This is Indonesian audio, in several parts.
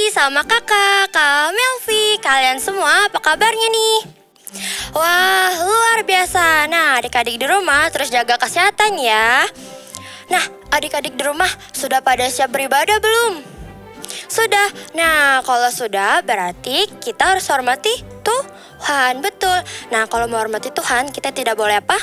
lagi sama kakak, Kak Melvi. Kalian semua apa kabarnya nih? Wah, luar biasa. Nah, adik-adik di rumah terus jaga kesehatan ya. Nah, adik-adik di rumah sudah pada siap beribadah belum? Sudah. Nah, kalau sudah berarti kita harus hormati Tuhan. Betul. Nah, kalau menghormati Tuhan kita tidak boleh apa?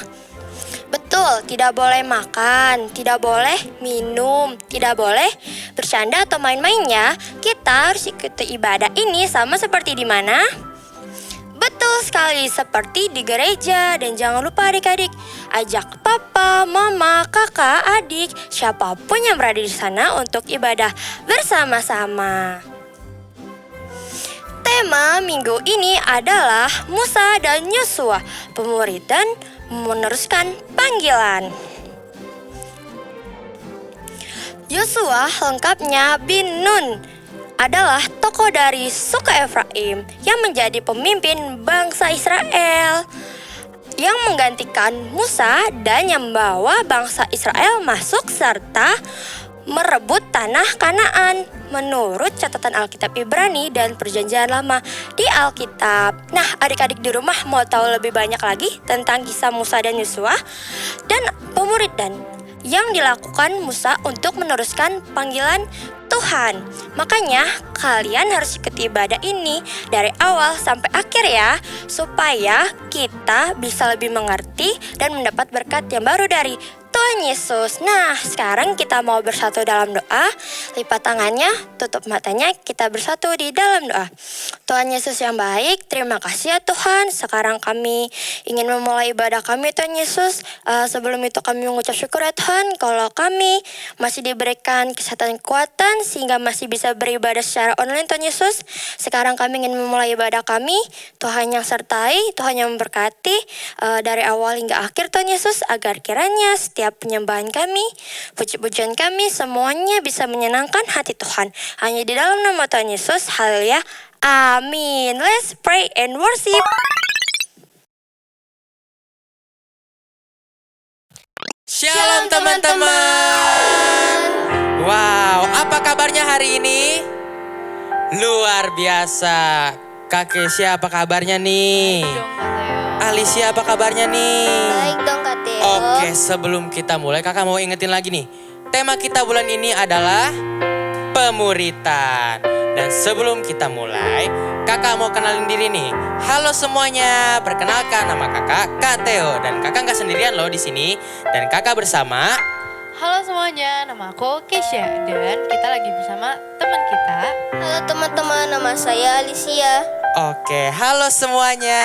Betul, tidak boleh makan, tidak boleh minum, tidak boleh bercanda atau main-mainnya. Kita harus ikuti ibadah ini sama seperti di mana? Betul sekali, seperti di gereja. Dan jangan lupa adik-adik, ajak papa, mama, kakak, adik, siapapun yang berada di sana untuk ibadah bersama-sama. Tema minggu ini adalah Musa dan Yosua, pemuridan meneruskan panggilan. Yosua lengkapnya bin Nun adalah tokoh dari suku Efraim yang menjadi pemimpin bangsa Israel, yang menggantikan Musa dan yang membawa bangsa Israel masuk serta merebut tanah Kanaan menurut catatan Alkitab Ibrani dan Perjanjian Lama di Alkitab. Nah, adik-adik di rumah mau tahu lebih banyak lagi tentang kisah Musa dan Yosua dan pemuridan yang dilakukan Musa untuk meneruskan panggilan Tuhan. Makanya kalian harus ikuti ibadah ini dari awal sampai akhir ya, supaya kita bisa lebih mengerti dan mendapat berkat yang baru dari Tuhan Yesus. Nah, sekarang kita mau bersatu dalam doa. Lipat tangannya, tutup matanya, kita bersatu di dalam doa. Tuhan Yesus yang baik, terima kasih ya Tuhan. Sekarang kami ingin memulai ibadah kami Tuhan Yesus. Sebelum itu kami mengucap syukur ya Tuhan, kalau kami masih diberikan kesehatan kekuatan sehingga masih bisa beribadah secara online Tuhan Yesus. Sekarang kami ingin memulai ibadah kami. Tuhan yang sertai, Tuhan yang memberkati dari awal hingga akhir Tuhan Yesus, agar kiranya setiap penyembahan kami, puji-pujian kami, semuanya bisa menyenangkan hati Tuhan. Hanya di dalam nama Tuhan Yesus, haleluya, amin. Let's pray and worship. Shalom teman-teman. Wow, apa kabarnya hari ini? Luar biasa. Kak Kesia apa kabarnya nih? Alicia apa kabarnya nih? Baik dong Kak Theo. Oke, sebelum kita mulai kakak mau ingetin lagi nih. Tema kita bulan ini adalah pemuritan. Dan sebelum kita mulai, kakak mau kenalin diri nih. Halo semuanya, perkenalkan nama kakak Kak Theo. Dan kakak nggak sendirian loh di sini. Dan kakak bersama. Halo semuanya, nama aku Keisha dan kita lagi bersama teman kita. Halo teman-teman, nama saya Alicia. Oke, halo semuanya.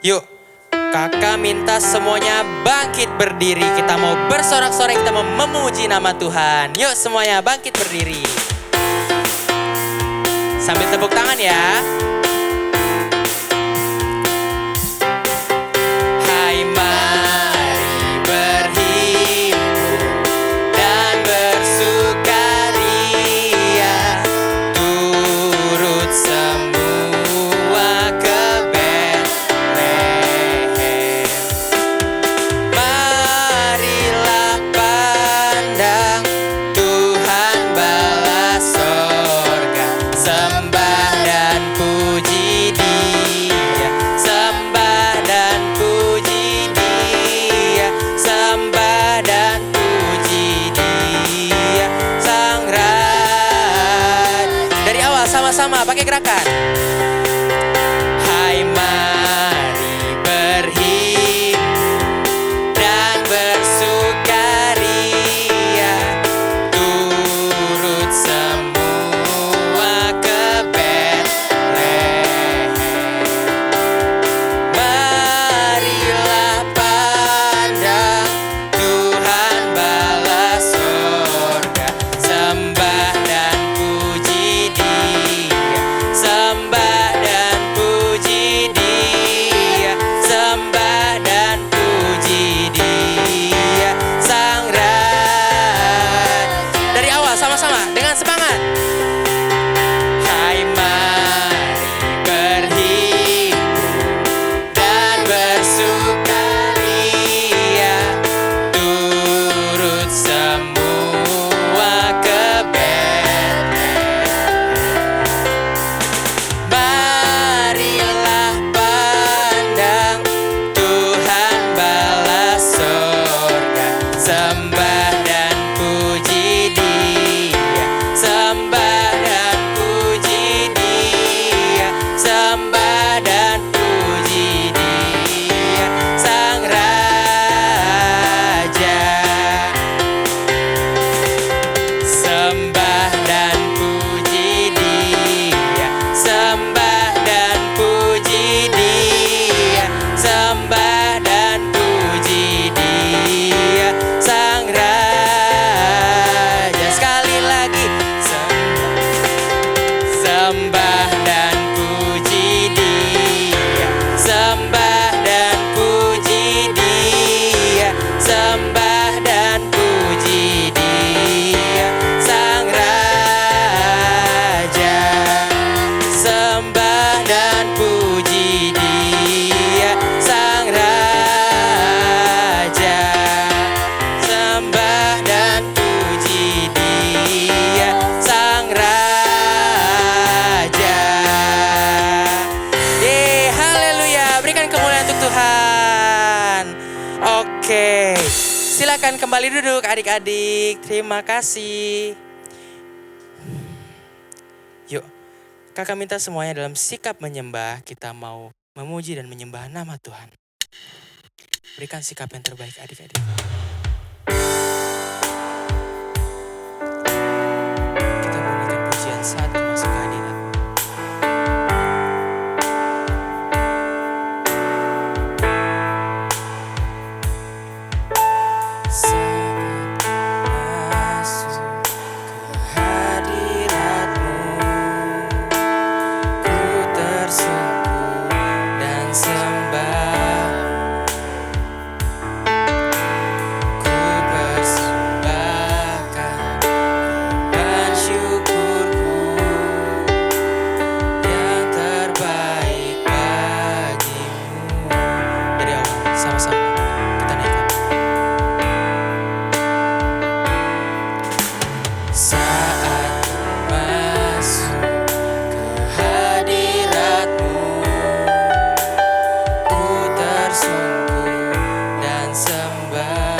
Yuk, kakak minta semuanya bangkit berdiri. Kita mau bersorak-sorai, kita mau memuji nama Tuhan. Yuk semuanya bangkit berdiri. Sambil tepuk tangan ya. Hai mari berhimpun dan bersukaria, turut semua ke Betlehem. Marilah pandang Tuhan bala sorga, sembah dan puji Sembah dan puji Dia, Sang Raja. Sembah dan puji Dia, sembah dan puji Dia, sembah dan puji Dia, Sang Raja. Sekali lagi, sembah dan puji Dia, sembah dan puji Dia, sembah dan puji Dia, Sang Raja. Sembah dan puji Dia, Sang Raja. Sembah dan puji Dia, Sang Raja. Haleluya, berikan kemuliaan untuk Tuhan. Oke, silakan kembali duduk adik-adik. Terima kasih. Yuk, kakak minta semuanya dalam sikap menyembah, kita mau memuji dan menyembah nama Tuhan. Berikan sikap yang terbaik adik-adik. Kita memberikan pujian saat masuk kehadiran. Saat masuk ke hadirat-Mu, ku tersungkur dan sembah. Ku persembahkan korban syukurku yang terbaik bagimu. Dari awal, sama-sama kita naikkan. Saat masuk ke hadirat-Mu, ku tersungkur dan sembah.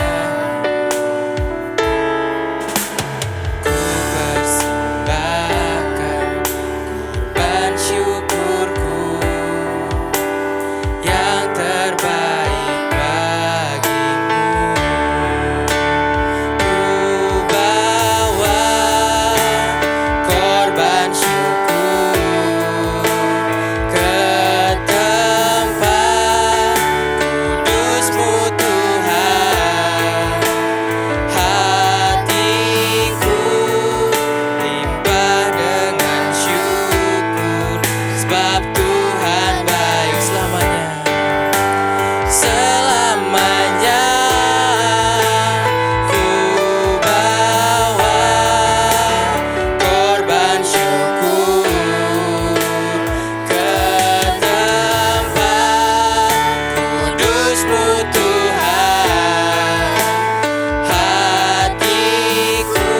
Ku persembahkan korban syukurku yang terbaik bagimu. Ku bawa korban syukur ke tempat kudus-Mu Tuhan. Hatiku limpah dengan syukur, sebab Tuhan baik selamanya. Selamanya ku bawa korban syukur ke tempat kudus-Mu Tuhan. Hatiku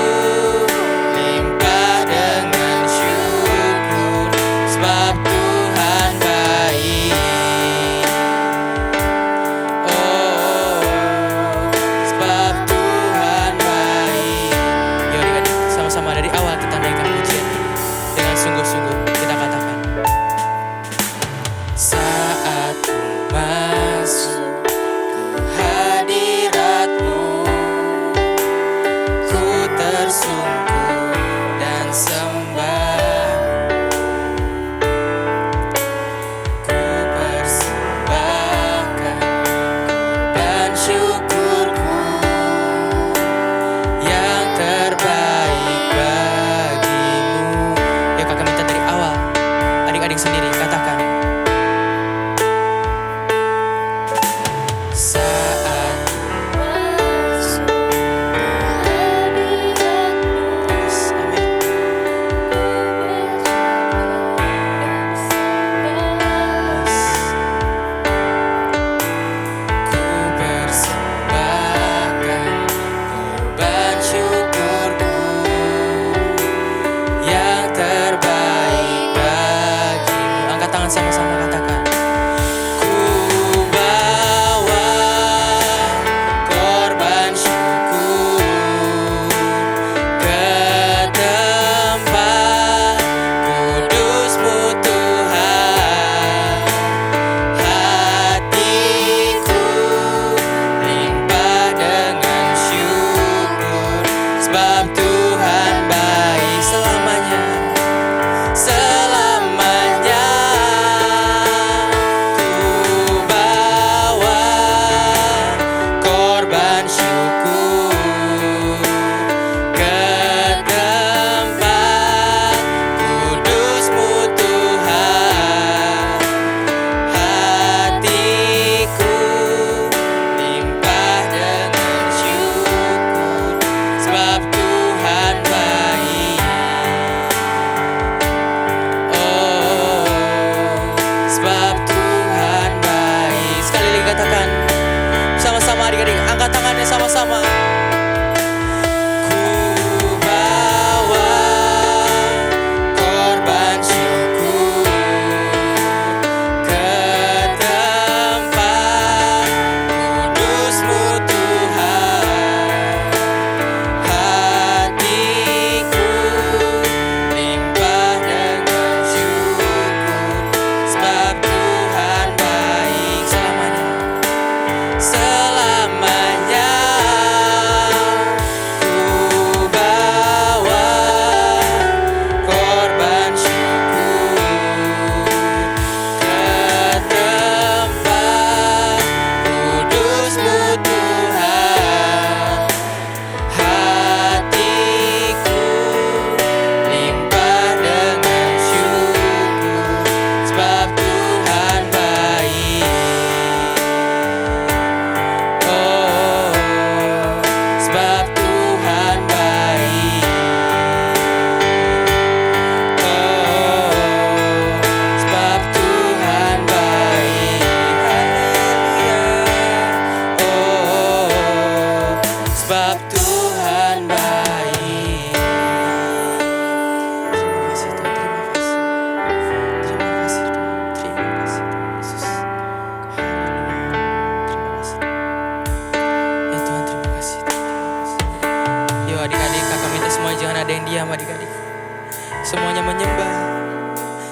limpah dengan syukur, sebab Tuhan baik. Oh, sebab Tuhan baik. Yuk adik-adik, sama-sama dari awal kita naikkan pujian dengan sungguh-sungguh kita katakan. Saat ku masuk ke hadirat-Mu, ku tersungkur dan sembah. Ku persembahkan korban syukurku yang terbaik bagimu. Ya kakak minta dari awal, adik-adik sendiri katakan. Saat masuk ke hadirat-Mu, yes, amin. Yes. Ku persembahkan korban syukurku yang terbaik bagimu. Angkat tangan sama-sama katakan. Ku bawa korban syukur ke tempat kudus-Mu Tuhan. sebab Tuhan baik. Sekali lagi katakan sama-sama adik-adik, angkat tangannya sama-sama.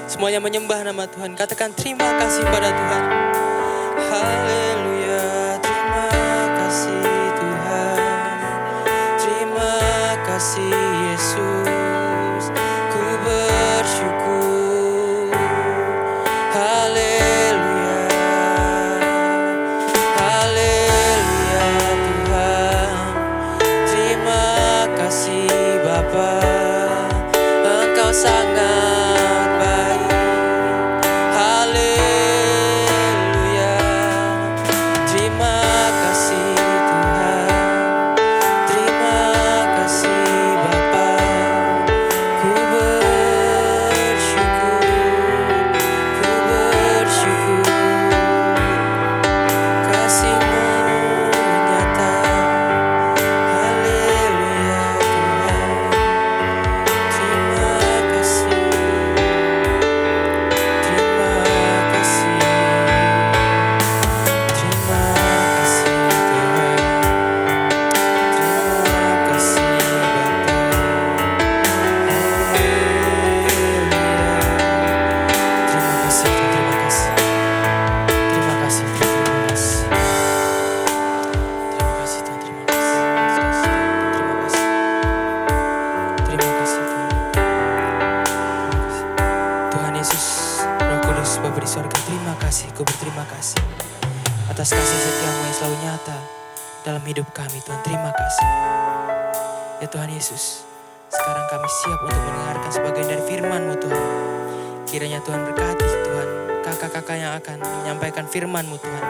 Semuanya menyembah nama Tuhan. Katakan terima kasih pada Tuhan. Haleluya. Terima kasih Tuhan. Terima kasih Yesus. Ku bersyukur. Haleluya. Haleluya Tuhan. Terima kasih Bapa. Engkau sangat baik. Haleluya. Terima kasih Tuhan. Terima kasih Bapa. Ku bersyukur. Ku bersyukur. Kasih-Mu nyata. Haleluya Tuhan. Terima kasih. Terima kasih. Terima kasih Tuhan. Terima kasih Bapa. Haleluya. Terima kasih Tuhan, terima kasih. Terima kasih Tuhan, terima kasih. Terima kasih Tuhan, terima kasih. Terima kasih. Terima kasih Tuhan. Terima kasih. Tuhan Yesus, Roh Kudus, Bapa di sorga, terima kasih, ku berterima kasih atas kasih setiamu yang selalu nyata dalam hidup kami. Tuhan, terima kasih. Ya Tuhan Yesus, sekarang kami siap untuk mendengarkan sebagian dari firman-Mu Tuhan. Kiranya Tuhan berkati Tuhan kakak-kakak yang akan menyampaikan firman-Mu Tuhan.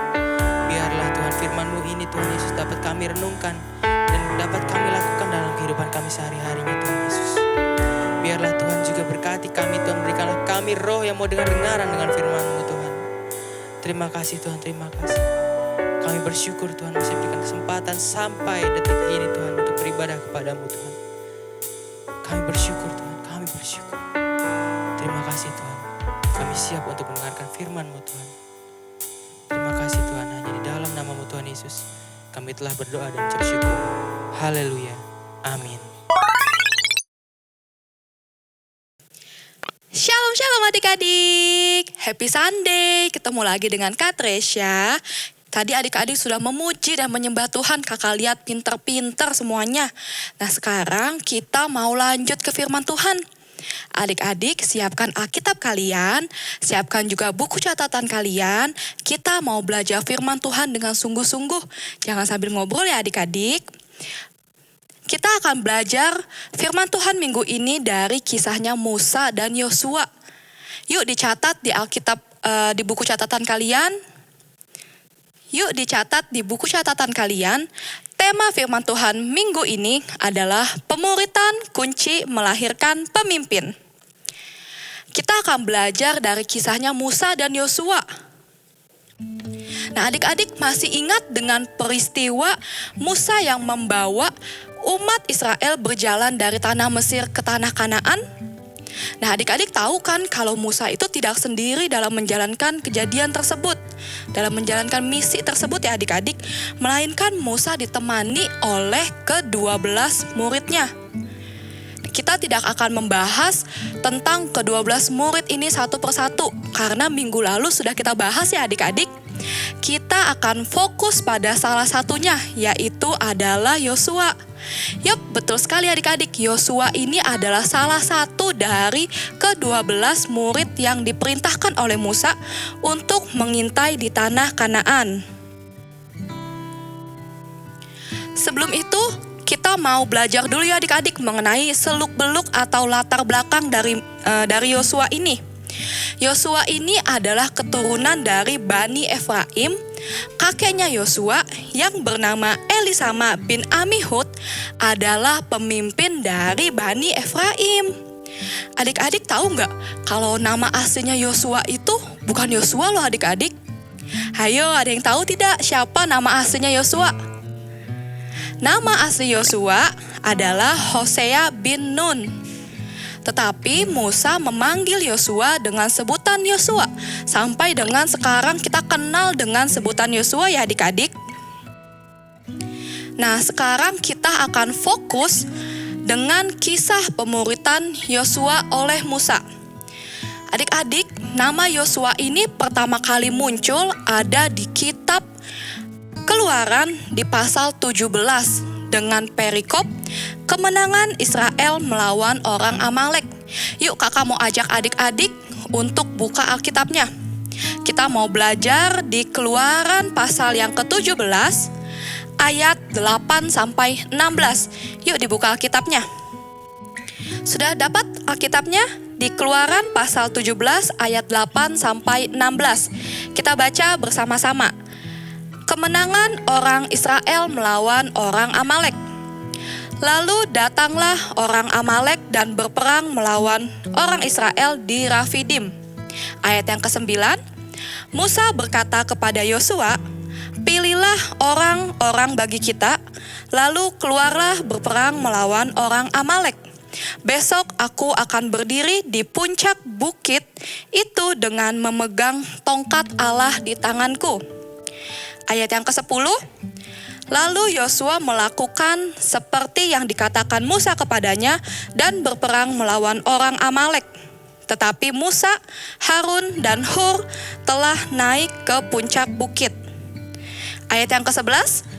Biarlah Tuhan firman-Mu ini Tuhan Yesus dapat kami renungkan dan dapat kami lakukan dalam kehidupan kami sehari-harinya Tuhan Yesus. Biarlah Tuhan juga berkati kami Tuhan, berikanlah kami roh yang mau dengar-dengaran dengan firman-Mu Tuhan. Terima kasih Tuhan, terima kasih. Kami bersyukur Tuhan masih berikan kesempatan sampai detik ini Tuhan untuk beribadah kepadamu Tuhan. Kami bersyukur Tuhan, kami bersyukur. Terima kasih Tuhan, kami siap untuk mendengarkan firman-Mu Tuhan. Terima kasih Tuhan, hanya di dalam nama-Mu Tuhan Yesus kami telah berdoa dan ucap syukur. Haleluya, amin. Shalom shalom adik-adik, happy Sunday, ketemu lagi dengan Kak Tresya. Tadi adik-adik sudah memuji dan menyembah Tuhan, kakak lihat pinter-pinter semuanya. Nah sekarang kita mau lanjut ke firman Tuhan. Adik-adik siapkan Alkitab kalian, siapkan juga buku catatan kalian. Kita mau belajar firman Tuhan dengan sungguh-sungguh, jangan sambil ngobrol ya adik-adik. Kita akan belajar firman Tuhan minggu ini dari kisahnya Musa dan Yosua. Yuk dicatat di Alkitab, di buku catatan kalian. Yuk dicatat di buku catatan kalian. Tema firman Tuhan minggu ini adalah pemuritan kunci melahirkan pemimpin. kita akan belajar dari kisahnya Musa dan Yosua. Nah, adik-adik masih ingat dengan peristiwa Musa yang membawa umat Israel berjalan dari tanah Mesir ke tanah Kanaan? Nah, adik-adik tahu kan kalau Musa itu tidak sendiri dalam menjalankan kejadian tersebut, dalam menjalankan misi tersebut ya adik-adik, melainkan Musa ditemani oleh ke-12 muridnya. Kita tidak akan membahas tentang ke-12 murid ini satu persatu, karena minggu lalu sudah kita bahas ya adik-adik. Kita akan fokus pada salah satunya, yaitu adalah Yosua. Yup, betul sekali adik-adik, Yosua ini adalah salah satu dari ke-12 murid yang diperintahkan oleh Musa untuk mengintai di tanah Kanaan. Sebelum itu, kita mau belajar dulu ya adik-adik mengenai seluk-beluk atau latar belakang dari Yosua ini. Yosua ini adalah keturunan dari Bani Efraim. Kakeknya Yosua yang bernama Elisama bin Amihud adalah pemimpin dari Bani Efraim. Adik-adik tahu nggak kalau nama aslinya Yosua itu bukan Yosua loh adik-adik? Hayo, ada yang tahu tidak siapa nama aslinya Yosua? Nama asli Yosua adalah Hosea bin Nun. Tetapi Musa memanggil Yosua dengan sebutan Yosua. Sampai dengan sekarang kita kenal dengan sebutan Yosua ya adik-adik. Nah, sekarang kita akan fokus dengan kisah pemuritan Yosua oleh Musa. Adik-adik, nama Yosua ini pertama kali muncul ada di kitab Keluaran di pasal 17 dengan perikop kemenangan Israel melawan orang Amalek. Yuk kakak mau ajak adik-adik untuk buka Alkitabnya. Kita mau belajar di Keluaran pasal yang ke-17 ayat 8 sampai 16. Yuk dibuka Alkitabnya. Sudah dapat Alkitabnya? Di Keluaran pasal 17 ayat 8 sampai 16. Kita baca bersama-sama. Kemenangan orang Israel melawan orang Amalek. Lalu datanglah orang Amalek dan berperang melawan orang Israel di Rafidim. Ayat yang ke-9, Musa berkata kepada Yosua, "Pilihlah orang-orang bagi kita, lalu keluarlah berperang melawan orang Amalek. Besok aku akan berdiri di puncak bukit itu dengan memegang tongkat Allah di tanganku." Ayat yang ke-10, lalu Yosua melakukan seperti yang dikatakan Musa kepadanya dan berperang melawan orang Amalek. Tetapi Musa, Harun, dan Hur telah naik ke puncak bukit. Ayat yang ke-11,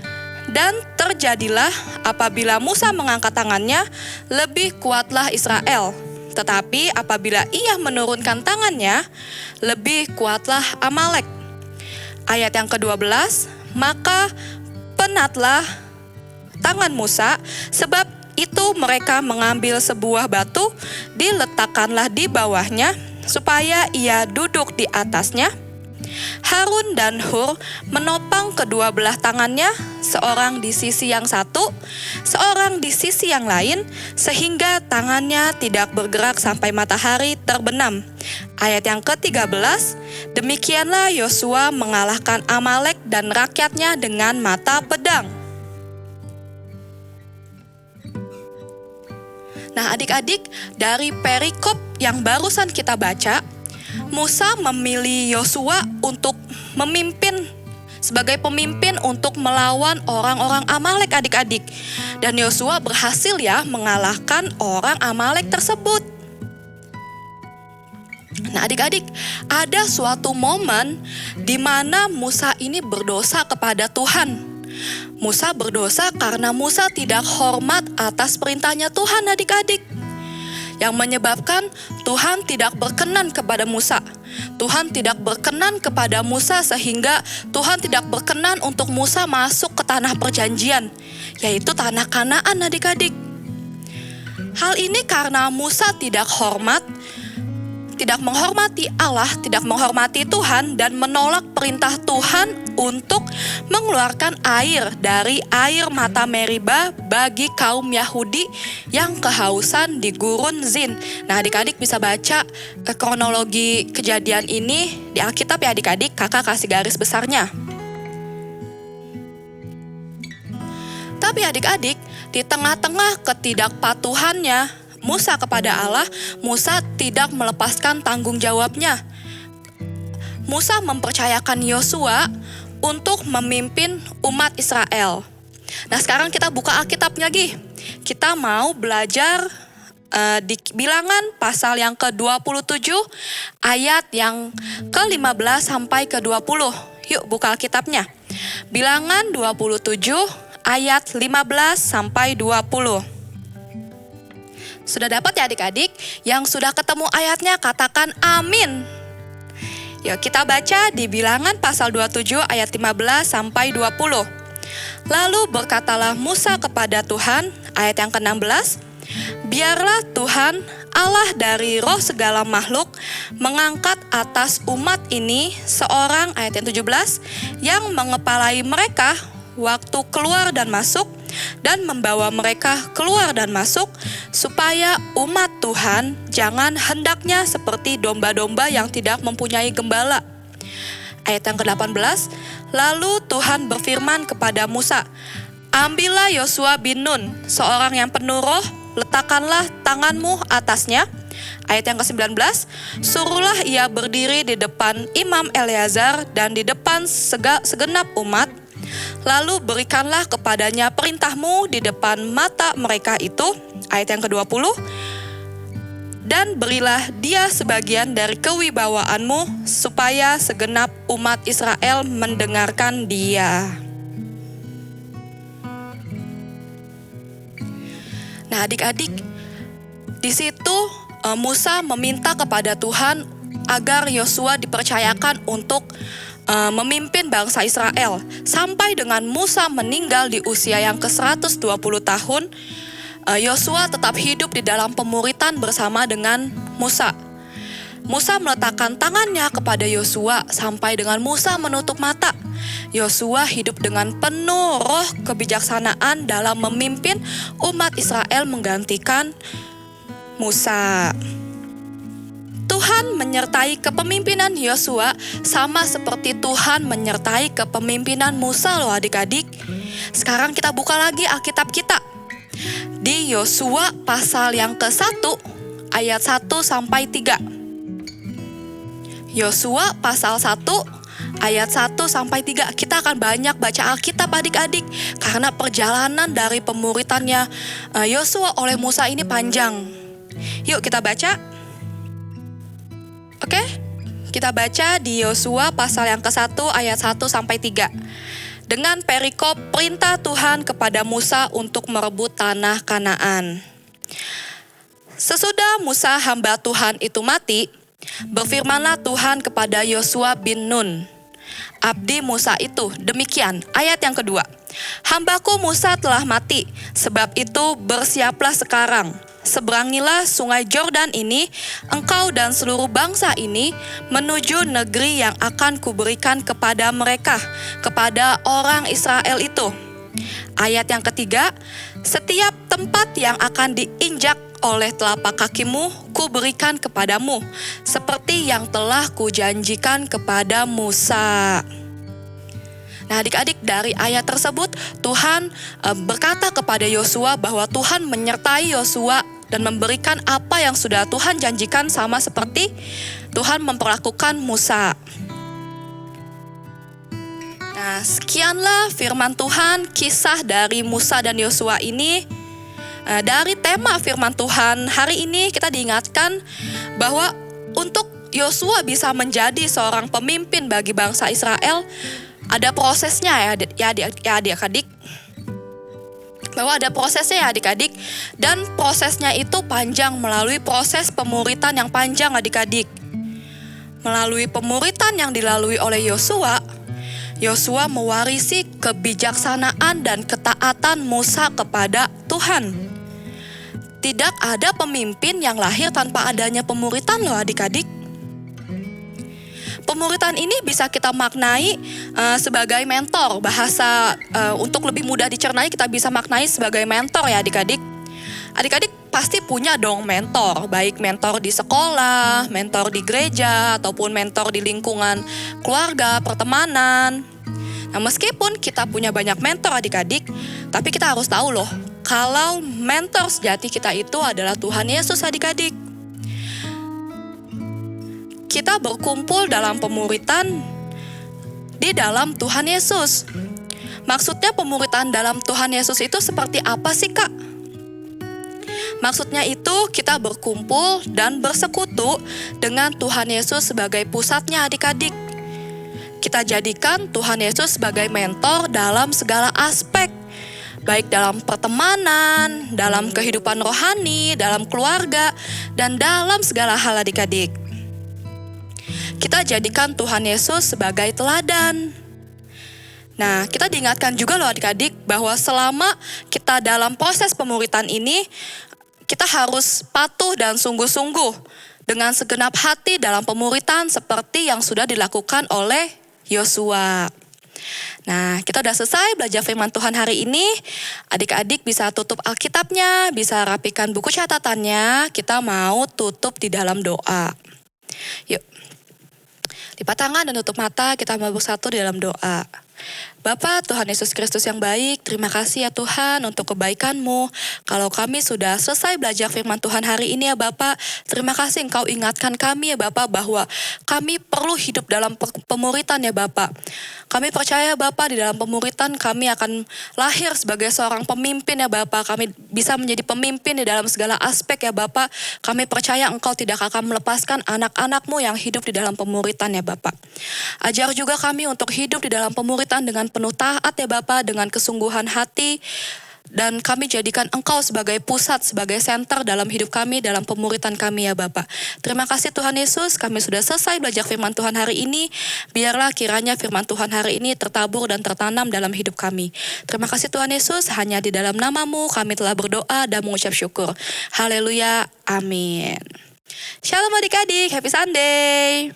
dan terjadilah apabila Musa mengangkat tangannya, lebih kuatlah Israel. Tetapi apabila ia menurunkan tangannya, lebih kuatlah Amalek. Ayat yang ke-12, maka penatlah tangan Musa, sebab itu mereka mengambil sebuah batu, diletakkanlah di bawahnya, supaya ia duduk di atasnya. Harun dan Hur menopang kedua belah tangannya, seorang di sisi yang satu, seorang di sisi yang lain, sehingga tangannya tidak bergerak sampai matahari terbenam. Ayat yang ke-13, demikianlah Yosua mengalahkan Amalek dan rakyatnya dengan mata pedang. Nah adik-adik, dari perikop yang barusan kita baca, Musa memilih Yosua untuk memimpin, sebagai pemimpin untuk melawan orang-orang Amalek adik-adik. Dan Yosua berhasil ya mengalahkan orang Amalek tersebut. Nah adik-adik, ada suatu momen di mana Musa ini berdosa kepada Tuhan. Musa berdosa karena Musa tidak hormat atas perintahnya Tuhan adik-adik. Yang menyebabkan Tuhan tidak berkenan kepada Musa. Tuhan tidak berkenan kepada Musa sehingga Tuhan tidak berkenan untuk Musa masuk ke tanah perjanjian, yaitu tanah Kanaan adik-adik. Hal ini karena Musa tidak menghormati Allah, tidak menghormati Tuhan dan menolak perintah Tuhan untuk mengeluarkan air dari air mata Meriba bagi kaum Yahudi yang kehausan di Gurun Zin. Nah, adik-adik bisa baca kronologi kejadian ini di Alkitab ya adik-adik, kakak kasih garis besarnya. Tapi adik-adik, di tengah-tengah ketidakpatuhannya Musa kepada Allah, Musa tidak melepaskan tanggung jawabnya. Musa mempercayakan Yosua untuk memimpin umat Israel. Nah, sekarang kita buka Alkitabnya lagi. Kita mau belajar di Bilangan pasal yang ke-27 ayat yang ke-15 sampai ke-20. Yuk buka Alkitabnya. Bilangan 27 ayat 15 sampai 20. Sudah dapat ya adik-adik? Yang sudah ketemu ayatnya katakan amin. Yuk kita baca di Bilangan pasal 27 ayat 15 sampai 20. Lalu berkatalah Musa kepada Tuhan, ayat yang ke-16, biarlah Tuhan Allah dari roh segala makhluk mengangkat atas umat ini seorang, ayat yang 17, yang mengepalai mereka waktu keluar dan masuk, dan membawa mereka keluar dan masuk, supaya umat Tuhan jangan hendaknya seperti domba-domba yang tidak mempunyai gembala. Ayat yang ke-18, lalu Tuhan berfirman kepada Musa, ambillah Yosua bin Nun, seorang yang penuh roh, letakkanlah tanganmu atasnya. Ayat yang ke-19, suruhlah ia berdiri di depan Imam Eleazar dan di depan segenap umat. Lalu berikanlah kepadanya perintahmu di depan mata mereka itu. Ayat yang ke-20, dan berilah dia sebagian dari kewibawaanmu supaya segenap umat Israel mendengarkan dia. Nah adik-adik, di situ Musa meminta kepada Tuhan agar Yosua dipercayakan untuk memimpin bangsa Israel. Sampai dengan Musa meninggal di usia yang ke-120 tahun, Yosua tetap hidup di dalam pemuritan bersama dengan Musa. Musa meletakkan tangannya kepada Yosua sampai dengan Musa menutup mata. Yosua hidup dengan penuh roh kebijaksanaan dalam memimpin umat Israel menggantikan Musa. Tuhan menyertai kepemimpinan Yosua sama seperti Tuhan menyertai kepemimpinan Musa loh adik-adik. Sekarang kita buka lagi Alkitab kita. Di Yosua pasal yang ke-1 ayat 1 sampai 3. Yosua pasal 1 ayat 1 sampai 3. Kita akan banyak baca Alkitab adik-adik karena perjalanan dari pemuritannya Yosua oleh Musa ini panjang. Yuk kita baca. Oke, kita baca di Yosua pasal yang ke-1 ayat 1 sampai 3. Dengan perikop perintah Tuhan kepada Musa untuk merebut tanah Kanaan. Sesudah Musa hamba Tuhan itu mati, berfirmanlah Tuhan kepada Yosua bin Nun, abdi Musa itu, demikian. Ayat yang kedua, hambaku Musa telah mati, sebab itu bersiaplah sekarang. Seberangilah sungai Yordan ini, engkau dan seluruh bangsa ini, menuju negeri yang akan kuberikan kepada mereka, kepada orang Israel itu. Ayat yang ketiga, setiap tempat yang akan diinjak oleh telapak kakimu, kuberikan kepadamu, seperti yang telah kujanjikan kepada Musa. Nah adik-adik, dari ayat tersebut Tuhan berkata kepada Yosua bahwa Tuhan menyertai Yosua dan memberikan apa yang sudah Tuhan janjikan sama seperti Tuhan memperlakukan Musa. Nah sekianlah firman Tuhan, kisah dari Musa dan Yosua ini. Dari tema firman Tuhan hari ini kita diingatkan bahwa untuk Yosua bisa menjadi seorang pemimpin bagi bangsa Israel, ada prosesnya ya adik-adik. Bahwa ada prosesnya ya adik-adik. Dan prosesnya itu panjang melalui proses pemuritan yang panjang adik-adik. Melalui pemuritan yang dilalui oleh Yosua, Yosua mewarisi kebijaksanaan dan ketaatan Musa kepada Tuhan. Tidak ada pemimpin yang lahir tanpa adanya pemuritan loh adik-adik. Pemuritan ini bisa kita maknai sebagai mentor. Bahasa untuk lebih mudah dicernai kita bisa maknai sebagai mentor ya adik-adik. Adik-adik pasti punya dong mentor, baik mentor di sekolah, mentor di gereja, ataupun mentor di lingkungan keluarga, pertemanan. Nah, meskipun kita punya banyak mentor adik-adik, tapi kita harus tahu loh, kalau mentor sejati kita itu adalah Tuhan Yesus adik-adik. Kita berkumpul dalam pemuritan di dalam Tuhan Yesus. Maksudnya pemuritan dalam Tuhan Yesus itu seperti apa sih Kak? Maksudnya itu kita berkumpul dan bersekutu dengan Tuhan Yesus sebagai pusatnya adik-adik. Kita jadikan Tuhan Yesus sebagai mentor dalam segala aspek. Baik dalam pertemanan, dalam kehidupan rohani, dalam keluarga, dan dalam segala hal adik-adik. Kita jadikan Tuhan Yesus sebagai teladan. Nah, kita diingatkan juga loh adik-adik bahwa selama kita dalam proses pemuritan ini, kita harus patuh dan sungguh-sungguh dengan segenap hati dalam pemuritan seperti yang sudah dilakukan oleh Yosua. Nah, kita udah selesai belajar firman Tuhan hari ini. Adik-adik bisa tutup Alkitabnya, bisa rapikan buku catatannya. Kita mau tutup di dalam doa. Yuk. Lipat tangan dan tutup mata, kita mau bersatu di dalam doa. Bapa Tuhan Yesus Kristus yang baik, terima kasih ya Tuhan untuk kebaikan-Mu. Kalau kami sudah selesai belajar firman Tuhan hari ini ya Bapak, terima kasih Engkau ingatkan kami ya Bapak bahwa kami perlu hidup dalam pemuritan ya Bapak. Kami percaya Bapak di dalam pemuritan kami akan lahir sebagai seorang pemimpin ya Bapak. Kami bisa menjadi pemimpin di dalam segala aspek ya Bapak. Kami percaya Engkau tidak akan melepaskan anak-anak-Mu yang hidup di dalam pemuritan ya Bapak. Ajar juga kami untuk hidup di dalam pemuritan dengan penuh taat ya Bapak, dengan kesungguhan hati, dan kami jadikan Engkau sebagai pusat, sebagai center dalam hidup kami, dalam pemuritan kami ya Bapak. Terima kasih Tuhan Yesus, kami sudah selesai belajar firman Tuhan hari ini. Biarlah kiranya firman Tuhan hari ini tertabur dan tertanam dalam hidup kami. Terima kasih Tuhan Yesus, hanya di dalam nama-Mu kami telah berdoa dan mengucap syukur. Haleluya, amin. Shalom adik-adik, happy Sunday.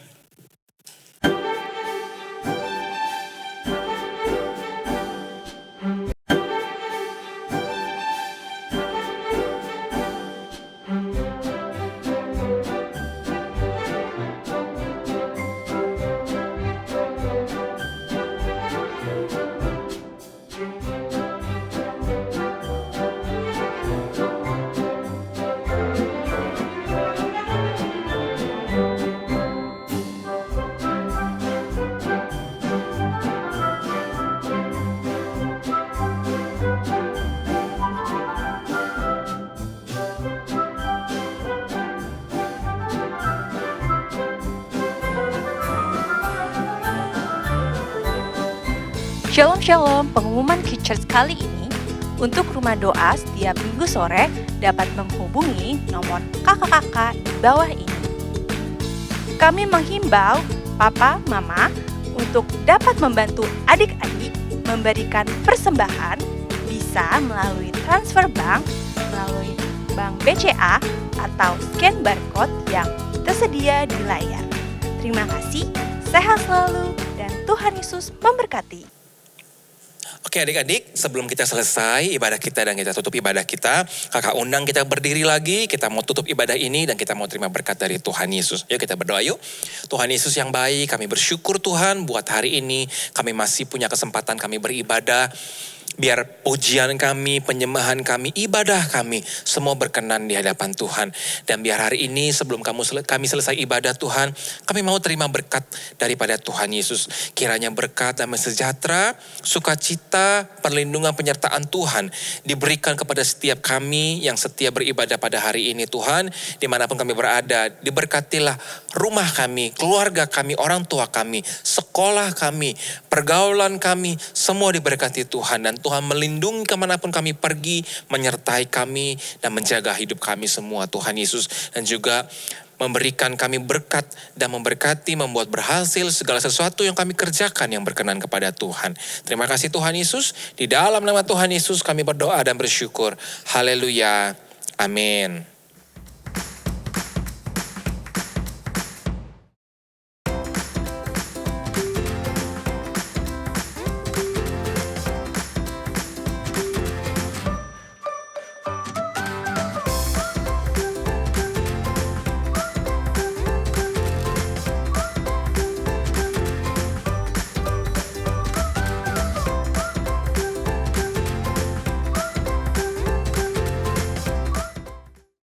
Shalom Shalom, pengumuman K-Church kali ini untuk rumah doa setiap minggu sore dapat menghubungi nomor kakak-kakak di bawah ini. Kami menghimbau Papa, Mama untuk dapat membantu adik-adik memberikan persembahan bisa melalui transfer bank, melalui bank BCA atau scan barcode yang tersedia di layar. Terima kasih, sehat selalu, dan Tuhan Yesus memberkati. Oke adik-adik, sebelum kita selesai ibadah kita dan kita tutup ibadah kita, kakak undang kita berdiri lagi, kita mau tutup ibadah ini dan kita mau terima berkat dari Tuhan Yesus. Yuk kita berdoa yuk. Tuhan Yesus yang baik, kami bersyukur Tuhan buat hari ini, kami masih punya kesempatan kami beribadah. Biar pujian kami, penyembahan kami, ibadah kami, semua berkenan di hadapan Tuhan. Dan biar hari ini sebelum kami selesai ibadah Tuhan, kami mau terima berkat daripada Tuhan Yesus. Kiranya berkat damai sejahtera, sukacita, perlindungan, penyertaan Tuhan diberikan kepada setiap kami yang setia beribadah pada hari ini Tuhan. Dimanapun kami berada, diberkatilah rumah kami, keluarga kami, orang tua kami, sekolah kami, pergaulan kami, semua diberkati Tuhan. Dan Tuhan melindungi kemanapun kami pergi, menyertai kami dan menjaga hidup kami semua Tuhan Yesus. Dan juga memberikan kami berkat dan memberkati, membuat berhasil segala sesuatu yang kami kerjakan yang berkenan kepada Tuhan. Terima kasih Tuhan Yesus, di dalam nama Tuhan Yesus kami berdoa dan bersyukur. Haleluya, amin.